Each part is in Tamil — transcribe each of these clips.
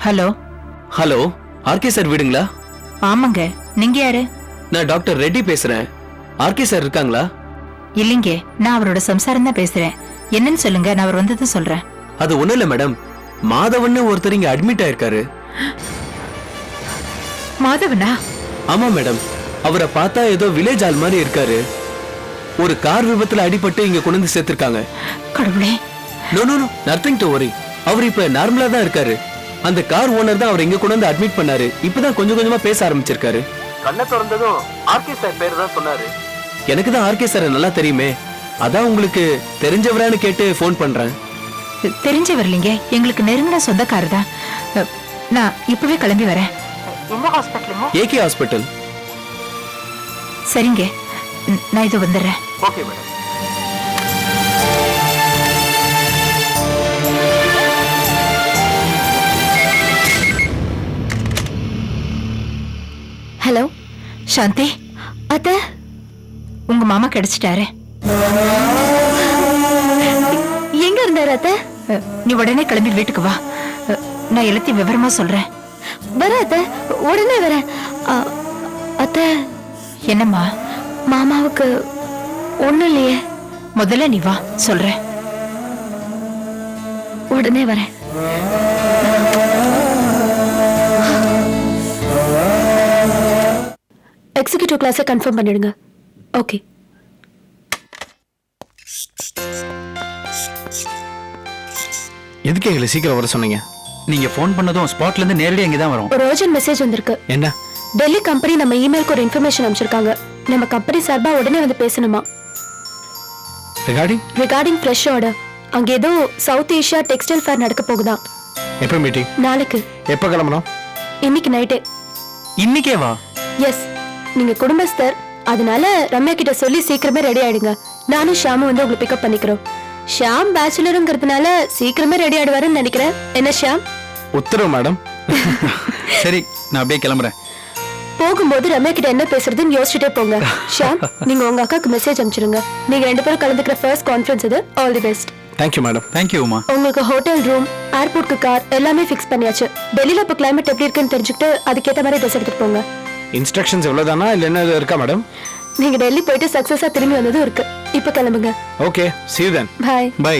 ஹலோ. ஹலோ, ஆர்கே சார் வீடுங்களா? ஆமாங்க, நீங்க யாரு? நான் டாக்டர் ரெட்டி பேசுறேன். ஆர்கே சார் இருக்காங்களா? இல்லைங்க, நான் அவரோட சம்சாரம் தான் பேசுறேன். என்னன்னு சொல்லுங்க, நான் அவர் வந்ததும் சொல்றேன். அது ஒண்ணும் இல்ல மேடம், மாதவன்னு ஒருத்தர் இங்க அட்மிட் ஆயிருக்காரு. மாதவனா? ஆமா மேடம், அவரை பார்த்தா ஏதோ வில்லேஜ் ஆள் மாதிரி இருக்காரு. ஒரு கார் விபத்துல அடிபட்டு இங்க கொண்டு வந்து சேர்த்திருக்காங்க. கடவுளே. No no no, nothing to worry. அவர் இப்ப நார்மலா தான் இருக்காரு. அந்த கார் ஓனர் தான் அவர் இங்க கொண்டு வந்து அட்மிட் பண்ணாரு. இப்பதான் கொஞ்சம் கொஞ்சமா பேச ஆரம்பிச்சிருக்காரு. கண்ணை திறந்ததும் ஆர்கே சார் பேர் தான் சொன்னாரு. எனக்கு தான் ஆர்கே சார் நல்லா தெரியுமே, அதான் உங்களுக்கு தெரிஞ்சவரான்னு கேட்டு போன் பண்றேன். தெரிஞ்சவர் இல்லைங்க, எங்களுக்கு நெருங்கின சொந்தக்காரர் தான். நான் இப்பவே கிளம்பி வரேன். எந்த ஹாஸ்பிட்டலுங்க? AK hospital. சரிங்க, நான் இது வந்துடுறேன். Okay madam. ஹலோ சாந்தி. அத்த, உங்க மாமா கிடைச்சிட்டாரு. எங்க இருந்தாரு அத்த? நீ உடனே கிளம்பி வீட்டுக்கு வா, நான் எல்லாத்தையும் விவரமா சொல்றேன். வர அத்த, உடனே வரேன். அத்த. என்னம்மா? மாமாவுக்கு ஒண்ணும் இல்லையே. முதல்ல நீ வா, சொல்றேன். உடனே வரேன். எக்ஸிக்யூட்டிவ் கிளாஸை கன்ஃபார்ம் பண்ணிடுங்க. ஓகே. எதுக்கு எங்களை சீக்கிரம் வர சொன்னீங்க? நீங்க போன் பண்ணதும் ஸ்பாட்ல இருந்து நேரடியா இங்க தான் வரோம். ஒரு அர்ஜென்ட் மெசேஜ் வந்திருக்கு. என்ன? டெல்லி கம்பெனி நம்ம இமெயிலுக்கு ஒரு இன்ஃபர்மேஷன் அனுப்பிச்சிருக்காங்க. நம்ம கம்பெனி சார்பா உடனே வந்து பேசணுமா. Regarding fresh order. அங்க ஏதோ சவுத் ஏஷியா டெக்ஸ்டைல் ஃபேர் நடக்க போகுதா. எப்ப மீட்டிங்? நாளைக்கு. எப்ப கிளம்பணும்? இன்னைக்கு நைட்டே. இன்னைக்கே வா. எஸ், நீங்க குடும்பஸ்தர், அதனால ரம்யா கிட்ட சொல்லி சீக்கிரமே ரெடி ஆயிடுங்க. நானும் ஷாமும் வந்து உங்களை பிக்கப் பண்ணிக்கிறோம். ஷாம் பேச்சுலருங்கிறதுனால சீக்கிரமே ரெடி ஆயிடுவாருன்னு நினைக்கிறேன். என்ன ஷாம்? உத்தரவு மேடம். சரி, நான் அப்படியே கிளம்புறேன். போகும்போது ரம்யா கிட்ட என்ன பேசுறதுன்னு யோசிச்சுட்டே போங்க. ஷாம், நீங்க உங்க அக்காக்கு மெசேஜ் அனுப்பிச்சிருங்க. நீங்க 2 பேரும் கலந்துக்கிற ஃபர்ஸ்ட் கான்ஃபரன்ஸ் இது. All the best. Thank you madam. Thank you Uma. உங்களுக்கு ஹோட்டல் ரூம், ஏர்போர்ட்க்கு கார் எல்லாமே ஃபிக்ஸ் பண்ணியாச்சு. டெல்லியில இப்ப கிளைமேட் எப்படி இருக்குன்னு தெரிஞ்சுக்கிட்டு அதுக்கேற்ற மாதிரி ட்ரெஸ் எடுத்துட்டு போங்க. இன்ஸ்ட்ரக்ஷன்ஸ் எவ்வளவுதானா இல்ல என்ன இருக்கா மேடம்? நீங்க டெல்லி போயிட்டு சக்சஸா திரும்பி வந்ததும் இருக்கு. இப்ப கிளம்புங்க. Okay, see you then. Bye. Bye.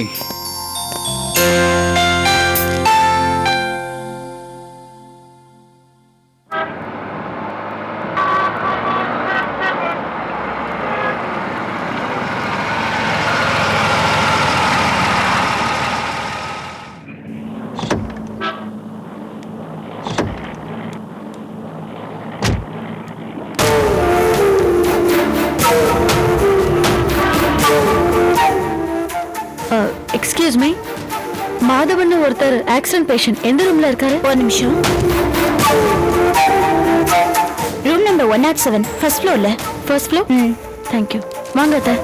Excuse me, Madhavan ஒருத்தர் ஆக்சிடென்ட் பேஷண்ட் எந்த ரூம்ல இருக்காரு? ஒரு நிமிஷம். ரூம் நம்பர் 107, ஃபர்ஸ்ட் ஃப்ளோர்ல. First floor. தேங்க்யூ. வாங்க அத்தை.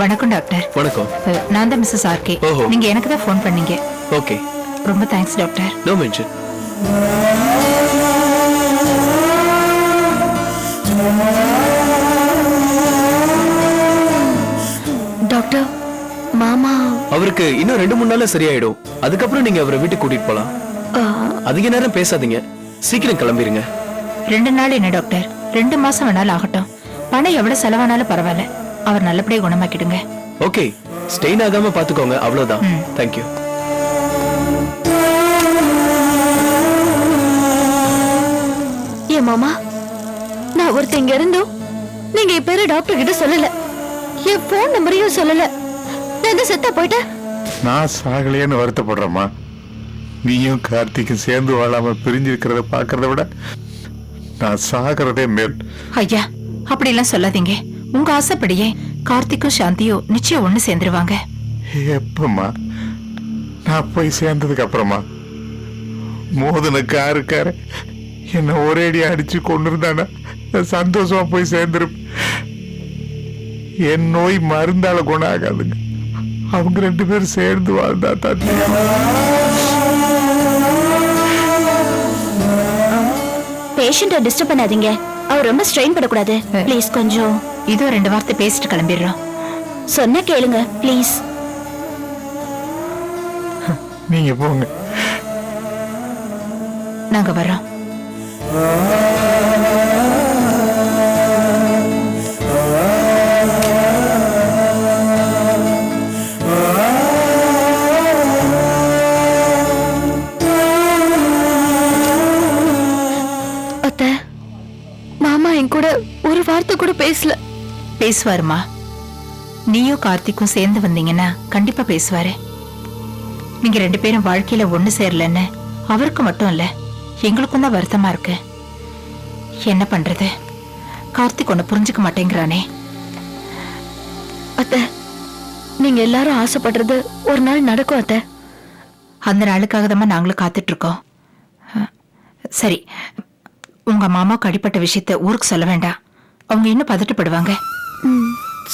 வணக்கம் டாக்டர். வணக்கம். நான் தான் மிஸ்ஸஸ் ஆர்கே. நீங்க எனக்கு தான் ஃபோன் பண்ணீங்க. ஓகே, ரொம்ப thanks doctor. No mention. Doctor, மாமா அவருக்கு இன்னும் 2-3 நாள்ல சரியாயிடும். அதுக்கப்புறம் நீங்க அவரை வீட்டுக்கு கூட்டிட்டு போலாம். அதிக நேரம் பேசாதீங்க, சீக்கிரம் கிளம்பிருங்க. 2 நாள் என்ன டாக்டர், 2 மாசம் வேணாலும் ஆகட்டும். பணம் எவ்வளவு செலவானாலும் பரவாயில்ல, அவர் நல்லபடியா குணமாக்கிடுங்க. ஓகே, ஸ்டெயின் ஆகாம பாத்துக்கோங்க, அவ்வளவுதான். தேங்க்யூ. ஏ மாமா, நான் ஒருத்தங்க இருந்தோம், நீங்க என் பேரு டாக்டர் கிட்ட சொல்லல, என் போன் நம்பரையும் சொல்லல. நான் செத்தா போயிட்டேன். நான் சாகலையேன்னு வருத்தப்படுறேம்மா. நீயும் கார்த்திக்கும் சேர்ந்து வாழாம பிரிஞ்சிருக்கிறத பாக்குறத விட நான் சாகிறதே மேல். ஐயா, அப்படி எல்லாம் சொல்லாதீங்க. உங்க ஆசைப்படியே கார்த்திக்கும் சாந்தியும் நிச்சயம் ஒண்ணு சேர்ந்துருவாங்க. எப்பம்மா? நான் போய் சேர்ந்ததுக்கு அப்புறமா மோதன காருக்கார என்ன ஒரேடி அடிச்சு கொண்டு இருந்தானா சந்தோஷமா போய் சேர்ந்துருப்பேன். என் நோய் மருந்தால குணம் ஆகாதுங்க. அவங்க 2 பேரும் சேர்ந்து வாழ்ந்தா தான். பேஷண்ட்டை டிஸ்டர்ப் பண்ணாதீங்க. அவர் ரொம்ப ஸ்ட்ரெயின் படக்கூடாது. ப்ளீஸ் கொஞ்சம் இதோ 2 வார்த்தை பேசிட்டு கிளம்பிடுறோம். சொன்ன கேளுங்க ப்ளீஸ். நீங்க போங்க, நாங்க வர்றோம். அத்தை, மாமா என் கூட ஒரு வார்த்தை கூட பேசல. பேசுவாருமா. நீயும் கார்த்திக்கும் சேர்ந்து வந்தீங்கன்னா கண்டிப்பா பேசுவாரு. நீங்க 2 பேரும் வாழ்க்கையில ஒண்ணு சேரலன்னு அவருக்கு மட்டும் இல்ல, எங்களுக்கும் தான் வருத்தமா இருக்கு. என்ன பண்றது? கார்த்திக் ஒண்ணு புரிஞ்சுக்க மாட்டேங்கிறானே. அத்தை, நீங்க எல்லாரும் ஆசைப்படுறது ஒரு நாள் நடக்கும் அத்தை. அந்த நாளுக்காக தான் நாங்களும் காத்துட்டு இருக்கோம். சரி, உங்க மாமாவுக்கு அடிப்பட்ட விஷயத்த ஊருக்கு சொல்ல வேண்டாம். அவங்க இன்னும் பதட்டப்படுவாங்க.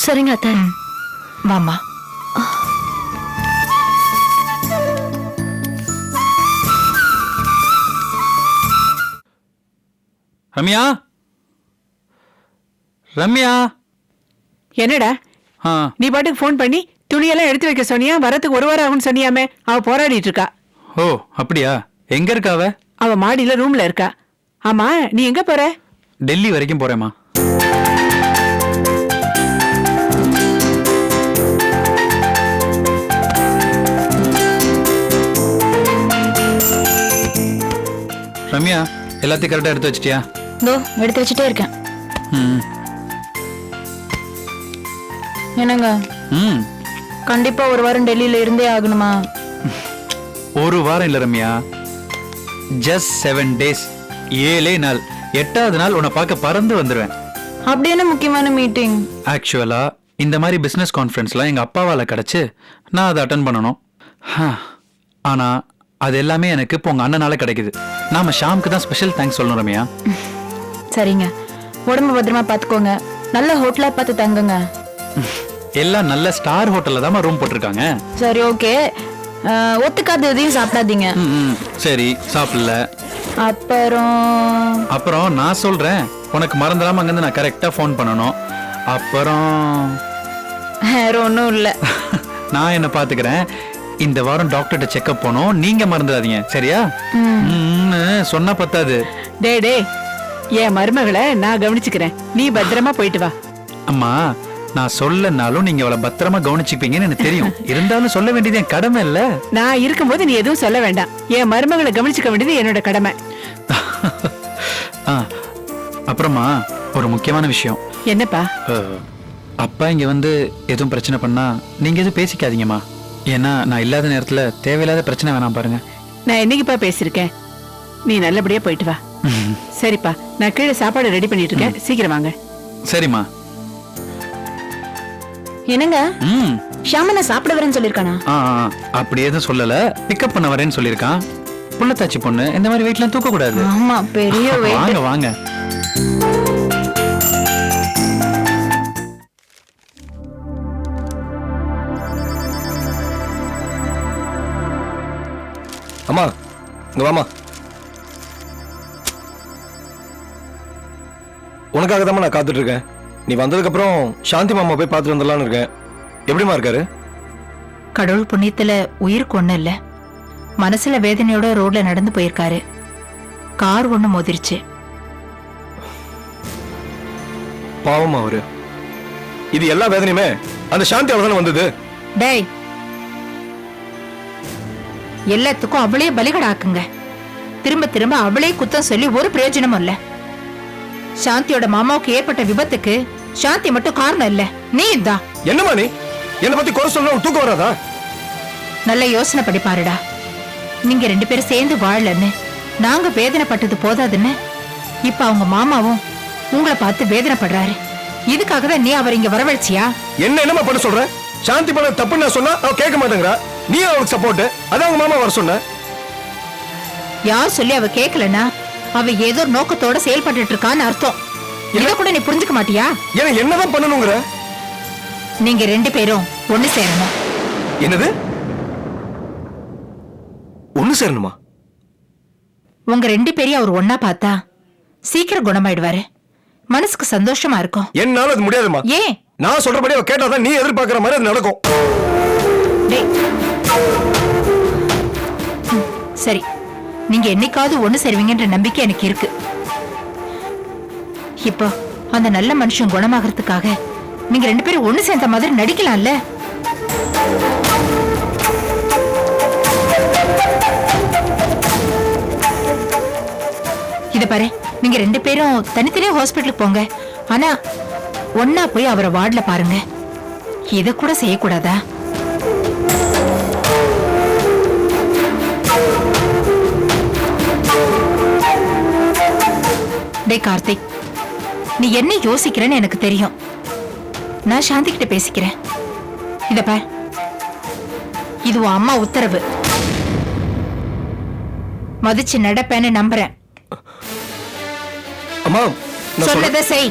சரிங்க அத்தை. வாமா. ரம்யா, ரம்யா. என்னடா ஆ, நீ பாட்டுக்கு ஃபோன் பண்ணி துணியெல்லாம் எடுத்து வைக்க சொன்னியா? வரத்துக்கு 1 வாரம் ஆகும்னு சொன்னியாமே. அவ போராடிட்டு இருக்கா. ஓ அப்படியா? எங்க இருக்கா அவ? அவ மாடியில ரூம்ல இருக்கா. ஆமா, நீ எங்க போற? டெல்லி வரைக்கும் போறேம்மா. ரம்யா, எல்லாத்தையும் கரெக்டா எடுத்து வச்சிட்டியா? இதோ எடுத்து வச்சுட்டே இருக்கேன். ம். என்னங்க, ம். கண்டிப்பா 1 வாரம் டெல்லியில இருந்தே ஆகணுமா? 1 வாரம் இல்ல ரம்யா, ஜஸ்ட் 7 days. 7 நாள். 8வது நாள் உன்னை பார்க்க பறந்து வந்துருவேன். அப்படி என்ன முக்கியமான மீட்டிங்? ஆக்சுவலா இந்த மாதிரி பிசினஸ் கான்ஃபரன்ஸ்லாம் எங்க அப்பாவால கிடைச்சு நான் அதை அட்டன் பண்ணணும். ஆனா அது எல்லாமே எனக்கு இப்போ உங்க அண்ணனால கிடைக்குது. நாம ஷாம்க்கு தான் ஸ்பெஷல் தேங்க்ஸ் சொல்லணும் ரம்யா. சரிங்க, உடம்பு பத்திரமா பாத்துக்கோங்க. நல்ல ஹோட்டலா பார்த்து தங்குங்க. எல்லாம் நல்ல ஸ்டார் ஹோட்டல்ல தான் ரூம் போட்டிருக்காங்க. சரி, ஓகே. ஒத்துக்காத எதையும் சாப்பிடாதீங்க. சரி, சாப்பிடல. அப்புறம் நான் சொல்றேன், உனக்கு மறந்துடாம அங்கிருந்து நான் கரெக்டா ஃபோன் பண்ணணும். அப்புறம் வேற ஒன்றும் இல்லை. நான் என்ன பாத்துக்கிறேன். இந்த வாரம் டாக்டர்கிட்ட செக்அப் போனோம். நீங்க மறந்துடாதீங்க, சரியா? சொன்னா பத்தாது. டே என் மருமகளை நான் கவனிச்சுக்கிறேன். நீ பத்திரமா போயிட்டு வா. அம்மா, நான் சொல்லனாலும் நீங்க அவளை பத்திரமா கவனிச்சுப்பீங்கன்னு எனக்கு தெரியும். இருந்தாலும் சொல்ல வேண்டியது என் கடமை இல்ல? நான் இருக்கும்போது நீ எதுவும் சொல்ல வேண்டாம். என் மருமகளை கவனிச்சுக்க வேண்டியது என்னோட கடமை. அப்புறமா ஒரு முக்கியமான விஷயம். என்னப்பா? அப்பா இங்க வந்து எதுவும் பிரச்சனை பண்ணா நீங்க எதுவும் பேசிக்காதீங்கம்மா. ஏன்னா நான் இல்லாத நேரத்துல தேவையில்லாத பிரச்சனை வேணாம் பாருங்க. நான் என்னைக்குப்பா பேசியிருக்கேன்? நீ நல்லபடியா போயிட்டு வா. சரிப்பா, நான் கீழே சாப்பாடு ரெடி பண்ணிட்டு இருக்கேன். சீக்கிரம் வாங்க. சரிம்மா. என்னங்க, ம். ஷாமனை சாப்பிட வரேன்னு சொல்லிருக்கானா? அப்படி எதுவும் சொல்லல. பிக்கப் பண்ண வரேன்னு சொல்லியிருக்கான். புள்ளத்தாச்சி பொண்ணு இந்த மாதிரி வெயிட்லாம் தூக்க கூடாது. ஆமா, பெரிய weight. வாங்க வாங்க. அம்மா, இங்க வாமா. உனக்காக தான் நான் காத்துட்டு இருக்கேன். நீ வந்ததுக்கு அப்புறம் சாந்தி மாமா போய் பார்த்துட்டு வந்துடலான்னு இருக்கேன். எப்படிமா இருக்காரு? கடவுள் புண்ணியத்துல உயிருக்கு ஒண்ணு இல்ல, மனசுல வேதனையோட ரோட்ல நடந்து போயிருக்காரு. கார் ஒண்ணு மோதிருச்சு. பாவமா அவரு. இது எல்லா வேதனையுமே அந்த சாந்தி அவதானே வந்தது. டேய், எல்லாத்துக்கும் அவளே பலிகடாக்குங்க. திரும்ப திரும்ப அவளே குத்தம் சொல்லி ஒரு பிரயோஜனமும் இல்ல. சாந்தியோட மாமாவுக்கு ஏற்பட்ட விபத்துக்கு சாந்தி மட்டும் காரணம் இல்ல, நீ தான். என்னமா நீ என்ன பத்தி குறை சொல்ல தூக்கம் வராதா? நல்ல யோசனை பண்ணி பாருடா. நீங்க 2 பேரும் சேர்ந்து வாழலன்னு நாங்க வேதனைப்பட்டது போதாதுன்னு இப்ப அவங்க மாமாவும் உங்களை பார்த்து வேதனைப்படுறாரு. இதுக்காக தான் நீ அவர் இங்க வரவழைச்சியா? என்னமா பண்ண சொல்ற? சாந்தி பண்ண தப்பு நான் சொன்னா அவ கேட்க மாட்டேங்கிறா. நீ அவளுக்கு சப்போர்ட். அதான் உங்க மாமா வர சொன்ன. யார் சொல்லி அவ கேட்கலன்னா அவ ஏதோ நோக்கத்தோட செயல்பட்டு இருக்கான்னு அர்த்தம். இத கூட நீ புரிஞ்சுக்க மாட்டியா? ஏன்னா என்னதான் பண்ணணுங்கிற? நீங்க 2 பேரும் ஒண்ணு சேரணும். என்னது? ஒண்ணு சேரணுமா? உங்க 2 பேரையும் அவர் ஒன்னா பார்த்தா சீக்கிரம் குணமாயிடுவாரு. மனசுக்கு சந்தோஷமா இருக்கும். என்னால அது முடியாதுமா. ஏன்? நான் சொல்றபடி அவ கேட்டாதான் நீ எதிர்பார்க்கிற மாதிரி அது நடக்கும். டேய். சரி, நீங்க என்னைக்காவது ஒண்ணு சேருவீங்கன்ற நம்பிக்கை எனக்கு இருக்கு. இப்போ அந்த நல்ல மனுஷன் குணமாகறதுக்காக நீங்க 2 பேரும் ஒண்ணு சேர்ந்த மாதிரி நடிக்கலாம்ல? இத பாரு, நீங்க 2 பேரும் தனித்தனியா ஹாஸ்பிட்டலுக்கு போங்க. ஆனா ஒன்னா போய் அவரை வார்டுல பாருங்க. இத கூட செய்யக்கூடாதா? டே கார்த்திக், நீ என்ன யோசிக்கிறேன்னு எனக்கு தெரியும். நான் சாந்தி கிட்ட பேசிக்கிறேன். இத பார், இது உன் அம்மா உத்தரவு. மதிச்சு நடப்பேன்னு நம்புறேன். அம்மா, நான் சொன்னதை செய்.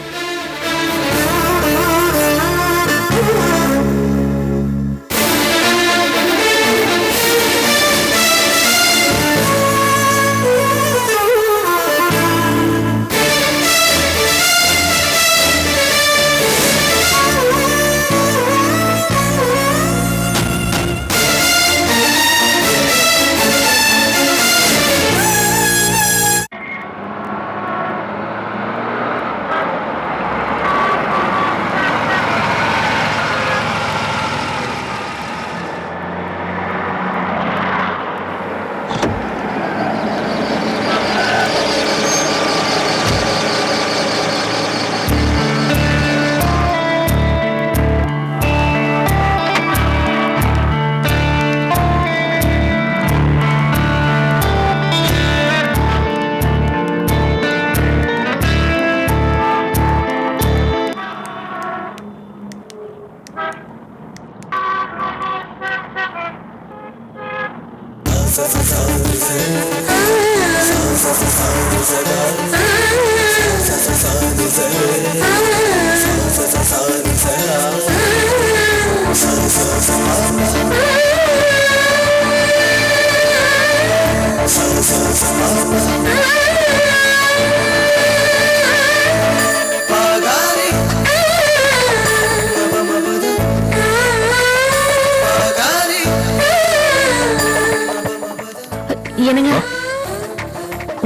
என்னங்க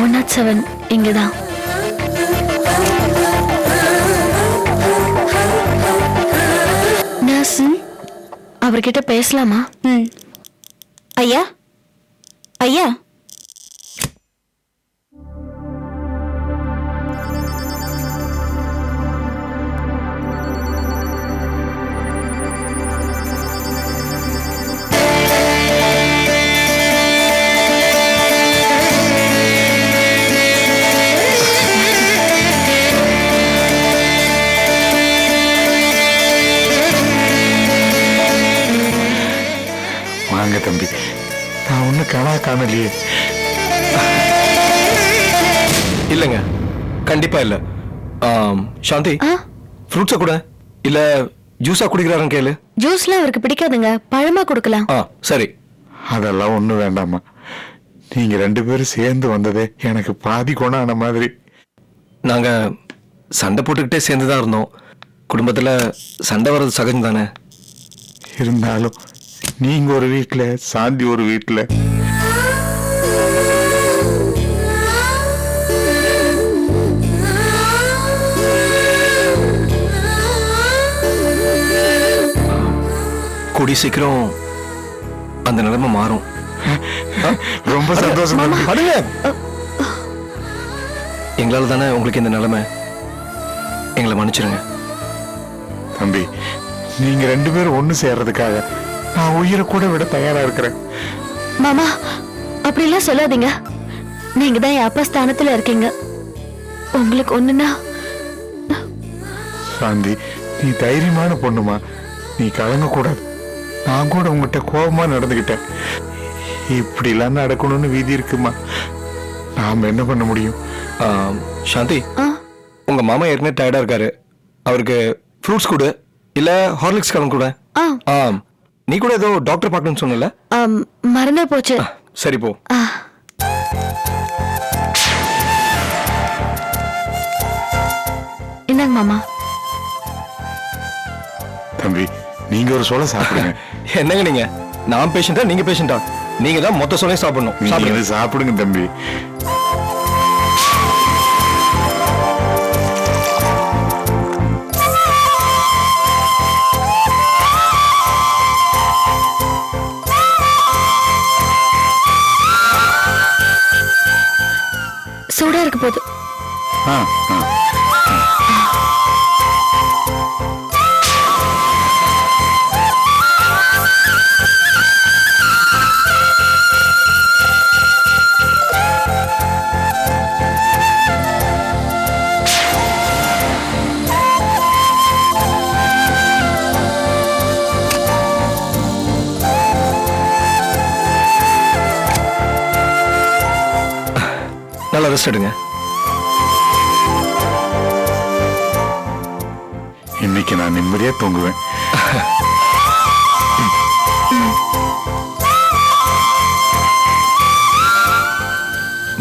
107 இங்கதான். நர்ஸ், அவர்கிட்ட பேசலாமா? ஐயா, ஐயா, வாங்க தம்பி, நான் ஒண்ணு காணலையே. இல்லங்க, கண்டிப்பா இல்ல. சாந்தி, ஃப்ரூட்ஸா கூட இல்ல ஜூஸா குடிக்கிறாருன்னு கேளு. ஜூஸ்லாம் அவருக்கு பிடிக்காதுங்க, பழமா கொடுக்கலாம். சரி. அதெல்லாம் ஒண்ணு வேண்டாமா. நீங்க 2 பேரும் சேர்ந்து வந்ததே எனக்கு பாதி குணம் ஆன மாதிரி. நாங்க சண்டை போட்டுக்கிட்டே சேர்ந்துதான் இருந்தோம். குடும்பத்துல சண்டை வர்றது சகஜம் தானே. இருந்தாலும் நீங்க ஒரு வீட்டுல, சாந்தி ஒரு வீட்டுல. கூடி சீக்கிரம் அந்த நிலைமை மாறும். ரொம்ப சந்தோஷம் தம்பி. அடுங்க, எங்களால தானே உங்களுக்கு இந்த நிலைமை. எங்களை மன்னிச்சிருங்க தம்பி. நீங்க 2 பேரும் ஒண்ணு சேர்றதுக்காக நான் உயிரை கூட விட தயாரா இருக்கிறேன். மாமா, அப்படிலாம் சொல்லாதீங்க. நீங்க தான் என் அப்பா ஸ்தானத்துல இருக்கீங்க. உங்களுக்கு ஒண்ணுன்னா சாந்தி, நீ தைரியமான பொண்ணுமா, நீ கலங்க கூடாது. நான் கூட உங்ககிட்ட கோபமா நடந்துகிட்டேன். இப்படிலாம் நடக்கணும்னு விதி இருக்குமா, நாம என்ன பண்ண முடியும்? சாந்தி, உங்க மாமா ஏற்கனவே டயர்டா இருக்காரு. அவருக்கு ஃப்ரூட்ஸ் கொடு, இல்ல ஹார்லிக்ஸ் கலந்து கூட. நீ கூட ஏதோ டாக்டர் பார்க்கணும்னு சொன்னல? மறந்தே போச்சு. சரி போ. இந்தாங்க மாமா. தம்பி, நீங்க ஒரு சோள சாப்பிடுங்க. என்னங்க நீங்க, நான் பேஷண்டா நீங்க பேஷண்டா? நீங்க தான் மொத்த சோளையும் சாப்பிடணும். நீங்க சாப்பிடுங்க தம்பி. சூடா இருக்க போது. ஆ, ஆ. நல்லா ரெஸ்ட் எடுங்க. இன்னைக்கு நான் நிம்மதியா தூங்குவேன்.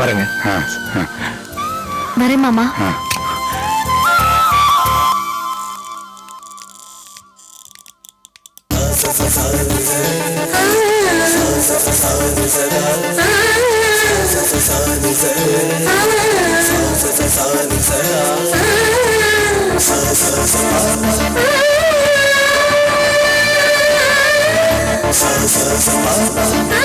வரேங்க. வரேன் மாமா. Sa